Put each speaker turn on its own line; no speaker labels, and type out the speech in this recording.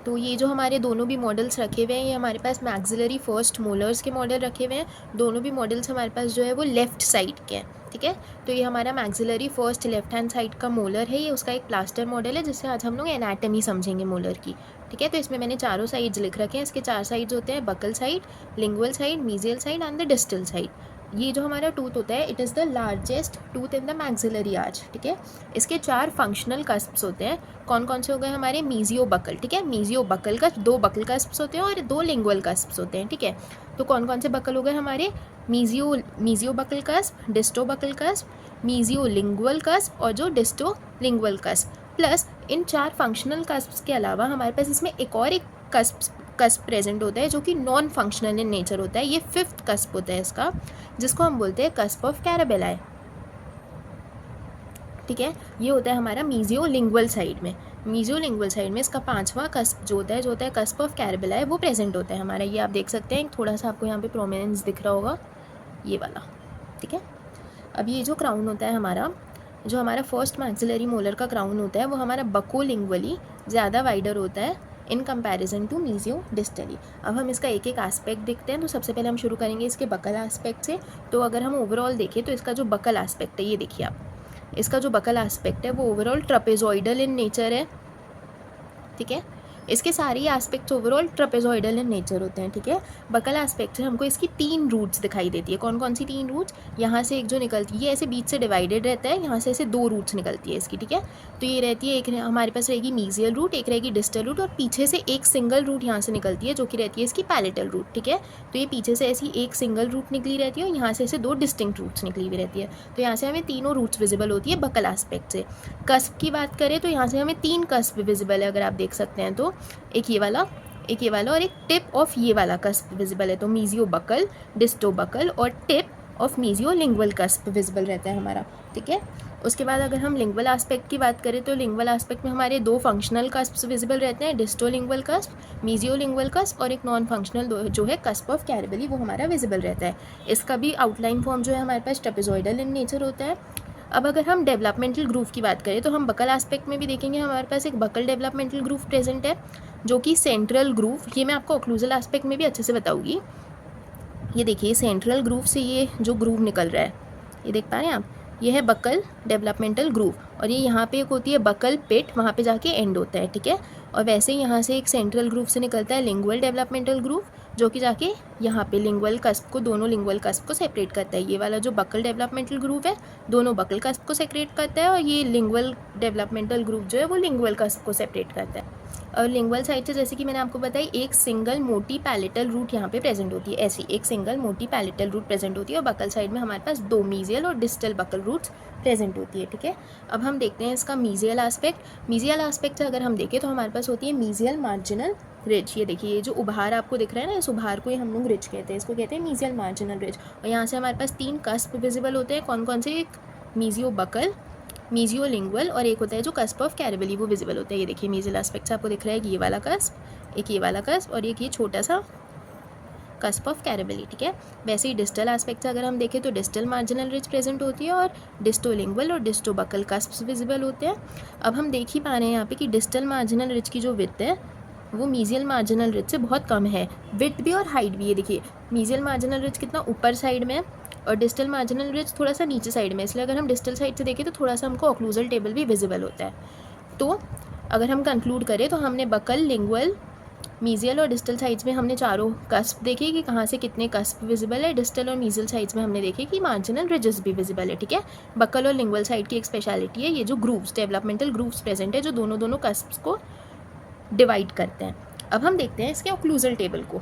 तो ये जो हमारे दोनों भी मॉडल्स रखे हुए हैं, ये हमारे पास मैक्सिलरी फर्स्ट मोलर्स के मॉडल रखे हुए हैं। दोनों भी मॉडल्स हमारे पास जो है वो लेफ़्ट साइड के हैं, ठीक है। तो ये हमारा maxillary first left hand side का मोलर है, ये उसका एक प्लास्टर मॉडल है जिससे आज हम लोग एनाटमी समझेंगे मोलर की, ठीक है। तो इसमें मैंने चारों साइड्स लिख रखे हैं। इसके 4 साइड्स होते हैं, buccal side, lingual side, mesial side and the distal side. ये जो हमारा टूथ होता है, it is the largest tooth in the maxillary arch, ठीक है। इसके 4 फंक्शनल कस्प्स होते हैं। कौन कौन से हो गए हमारे? मीजियो बकल, ठीक है। मीजियो बकल का 2 बकल कस्प्स होते हैं और 2 लिंगुअल कस्प्स होते हैं, ठीक है। तो कौन कौन से बकल हो गए हमारे? Mesiobuccal cusp, distobuccal cusp, mesiolingual cusp और जो डिस्टो लिंगुअल कस्प। प्लस इन 4 फंक्शनल कस्प्स के अलावा हमारे पास इसमें एक और एक कस्प प्रेजेंट होता है जो कि नॉन फंक्शनल इन नेचर होता है। ये 5th कस्प होता है इसका, जिसको हम बोलते हैं कस्प ऑफ कैराबेलाई, ठीक है। ये होता है हमारा मीजियो लिंगुअल साइड में। मीजियो लिंगुअल साइड में इसका 5वां कस्प जो होता है कस्प ऑफ कैराबेलाई, वो प्रेजेंट होता है हमारा। ये आप देख सकते हैं, थोड़ा सा आपको यहाँ पे प्रोमिनेंस दिख रहा होगा, ये वाला, ठीक है। अब ये जो क्राउन होता है हमारा, जो हमारा फर्स्ट मैक्सिलरी मोलर का क्राउन होता है, वो हमारा बकोलिंगुअली ज़्यादा वाइडर होता है in comparison to mesiodistally. अब हम इसका एक एक एस्पेक्ट देखते हैं। तो सबसे पहले हम शुरू करेंगे इसके बकल एस्पेक्ट से। तो अगर हम ओवरऑल देखें तो इसका जो बकल एस्पेक्ट है, ये देखिए आप, इसका जो बकल एस्पेक्ट है वो ओवरऑल ट्रपेजॉइडल इन नेचर है, ठीक है। इसके सारे एस्पेक्ट्स ओवरऑल ट्रपेजॉइडल इन नेचर होते हैं, ठीक है। बकल एस्पेक्ट से हमको इसकी 3 रूट्स दिखाई देती है। कौन कौन सी 3 रूट्स? यहाँ से एक जो निकलती है, ये ऐसे बीच से डिवाइडेड रहता है, यहाँ से ऐसे 2 रूट्स निकलती है इसकी, ठीक है। तो ये रहती है, एक हमारे पास रहेगी मीजियल रूट, एक रहेगी डिस्टल रूट, और पीछे से एक सिंगल रूट यहाँ से निकलती है जो कि रहती है इसकी पैलेटल रूट, ठीक है। तो ये पीछे से ऐसी एक सिंगल रूट निकली रहती है और यहाँ से ऐसे 2 डिस्टिंक्ट रूट्स निकली हुई रहती है। तो यहाँ से हमें तीनों रूट्स विजिबल होती है बकल एस्पेक्ट से। कस्प की बात करें तो यहाँ से हमें 3 कस्प विजिबल है, अगर आप देख सकते हैं तो। एक ये वाला और एक टिप ऑफ ये वाला कस्प विजिबल है। तो मीजियो बकल, डिस्टो बकल और tip of मीजियो lingual cusp visible रहता है हमारा, ठीक है। उसके बाद अगर हम लिंगुअल एस्पेक्ट की बात करें तो लिंगुअल एस्पेक्ट में हमारे 2 फंक्शनल कस्प्स विजिबल रहते हैं, distolingual cusp, mesiolingual cusp, और एक नॉन फंक्शनल जो है कस्प ऑफ कैराबेली, वो हमारा विजिबल रहता है। इसका भी आउटलाइन फॉर्म जो है हमारे पास ट्रेपेजॉइडल इन नेचर होता है। अब अगर हम डेवलपमेंटल ग्रूव की बात करें तो हम बकल एस्पेक्ट में भी देखेंगे, हमारे पास एक बकल डेवलपमेंटल ग्रूव प्रेजेंट है जो कि सेंट्रल ग्रूव, ये मैं आपको ओक्लूजल एस्पेक्ट में भी अच्छे से बताऊंगी। ये देखिए, सेंट्रल ग्रूव से ये जो ग्रूव निकल रहा है, ये देख पा रहे हैं आप, ये है बकल डेवलपमेंटल ग्रूव, और ये यहाँ पे एक होती है बकल पिट, वहाँ पे जाके एंड होता है, ठीक है। और वैसे ही यहाँ से एक सेंट्रल ग्रूव से निकलता है लिंगुअल डेवलपमेंटल ग्रूव, जो कि जाके यहाँ पे लिंगुअल कस्प को, दोनों लिंगुअल कस्प को सेपरेट करता है। ये वाला जो बकल डेवलपमेंटल ग्रूव है, दोनों बकल कस्प को सेपरेट करता है, और ये लिंगुअल डेवलपमेंटल ग्रूव जो है वो लिंगुअल कस्प को सेपरेट करता है। और लिंगुअल साइड से, जैसे कि मैंने आपको बताई, एक सिंगल मोटी पैलेटल रूट यहाँ पे प्रेजेंट होती है, ऐसी एक सिंगल मोटी पैलेटल रूट प्रेजेंट होती है, और बकल साइड में हमारे पास 2 मीजियल और डिस्टल बकल रूट्स प्रेजेंट होती है, ठीक है। अब हम देखते हैं इसका मीजियल एस्पेक्ट। मीजियल एस्पेक्ट से अगर हम देखें तो हमारे पास होती है मीजियल मार्जिनल रिज। ये देखिए, ये जो उभार आपको दिख रहा है ना, इस उभार को ही हम लोग रिज कहते हैं, इसको कहते हैं मीजियल मार्जिनल रिज। और यहाँ से हमारे पास 3 कस्प विजिबल होते हैं। कौन कौन से? एक मीजियो बकल, मीजियो लिंगुअल, और एक होता है जो कस्प ऑफ कैराबेली, वो विजिबल होता है। ये देखिए, मीजियल एस्पेक्ट से आपको दिख रहा है कि ये वाला कस्प, एक ये वाला कस्प, और एक ये छोटा सा कस्प ऑफ कैराबेली, ठीक है। वैसे ही डिस्टल एस्पेक्ट से अगर हम देखें तो डिस्टल मार्जिनल रिज प्रेजेंट होती है, और डिस्टो लिंगुअल और डिस्टो बकल कस्प्स विजिबल होते हैं। अब हम देख ही पा रहे हैं यहाँ पे कि डिस्टल मार्जिनल रिज की जो विड्थ है वो मीजियल मार्जिनल रिज से बहुत कम है, विड्थ भी और हाइट भी। ये देखिए, मीजियल मार्जिनल रिज कितना ऊपर साइड में है और डिस्टल मार्जिनल रिज थोड़ा सा नीचे साइड में, इसलिए अगर हम डिस्टल साइड से देखें तो थोड़ा सा हमको ओक्लूजल टेबल भी विजिबल होता है। तो अगर हम कंक्लूड करें तो हमने बकल, लिंगुअल, मीजियल और डिस्टल साइड्स में हमने चारों कस्प देखे कि कहाँ से कितने कस्प विजिबल है। डिस्टल और मीजियल साइड्स में हमने देखे कि मार्जिनल रिजेस भी विजिबल है, ठीक है। बकल और लिंगुअल साइड की एक स्पेशलिटी है ये जो ग्रूव्स, डेवलपमेंटल ग्रूव्स प्रेजेंट है, जो दोनों कस्प्स को डिवाइड करते हैं। अब हम देखते हैं इसके ओक्लूजल टेबल को।